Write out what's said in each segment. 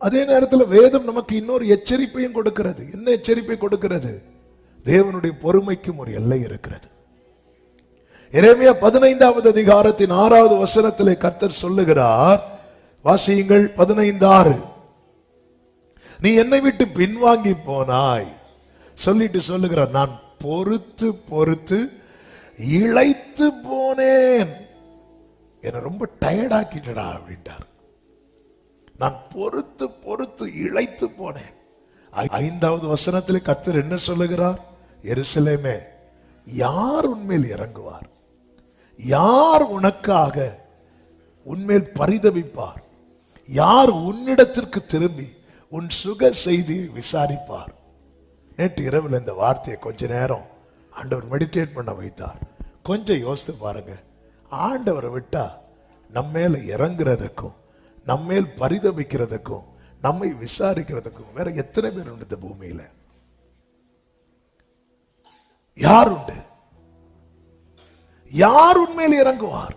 அதே நேரத்தில் வேதம் நமக்கு இன்னொரு எச்சரிப்பையும் கொடுக்கிறது. என்ன எச்சரிப்பை கொடுக்கிறது? தேவனுடைய பொறுமைக்கும் ஒரு எல்லை இருக்கிறது. எரேமியா 15வது அதிகாரத்தின் 6வது வசனத்திலே கர்த்தர் சொல்லுகிறார், வாசியுங்கள் 15:6. நீ என்னை விட்டு பின்வாங்கி போனாய் சொல்லிட்டு சொல்லுகிறார், நான் பொறுத்து பொறுத்து இளைத்து போனேன். என்னை ரொம்ப டயர்டாக்கிட்டடா அப்படின்ட்டார். நான் பொறுத்து பொறுத்து இளைத்து போனேன். 5வது வசனத்தில் கர்த்தர் என்ன சொல்லுகிறார்? எருசலேமே, யார் உன்மேல் இறங்குவார்? யார் உனக்காக உன்மேல் பரிதபிப்பார்? யார் உன்னிடத்திற்கு திரும்பி உன் சுக செய்தியை விசாரிப்பார்? நேற்று இரவில் இந்த வார்த்தையை கொஞ்ச நேரம் ஆண்டவர் மெடிடேட் பண்ண வைத்தார். கொஞ்சம் யோசித்து பாருங்க. ஆண்டவரை விட்டா நம்மேல இறங்குறதுக்கும் நம்மேல் பரிதபிக்கிறதுக்கும் நம்மை விசாரிக்கிறதுக்கும் வேற எத்தனை பேர் உண்டு இந்த பூமியில? யார் உண்டு? யார் உன்மேல் இறங்குவார்?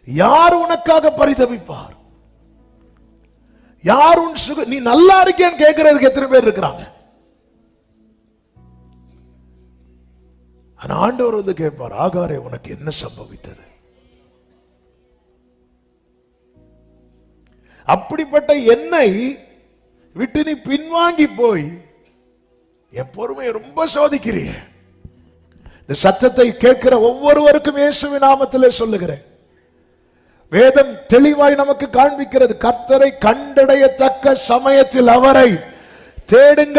யார் உனக்காக பரிதபிப்பார்? யார் உன் சுக நீ நல்லா இருக்கேன்னு கேட்கறதுக்கு எத்தனை பேர் இருக்கிறாங்க? ஆண்டவர் வந்து கேட்பார், ஆகாரே உனக்கு என்ன சம்பவித்தது? அப்படிப்பட்ட என்னை விட்டு நீ பின்வாங்கி போய் என் பொறுமையை ரொம்ப சோதிக்கிறீ. இந்த சத்தத்தை கேட்கிற ஒவ்வொருவருக்கும் இயேசுவின் நாமத்திலே சொல்லுகிறேன், வேதம் தெளிவாய் நமக்கு காண்பிக்கிறது, கர்த்தரை கண்டடையத்தக்க சமயத்தில் அவரை தேடுங்கள்.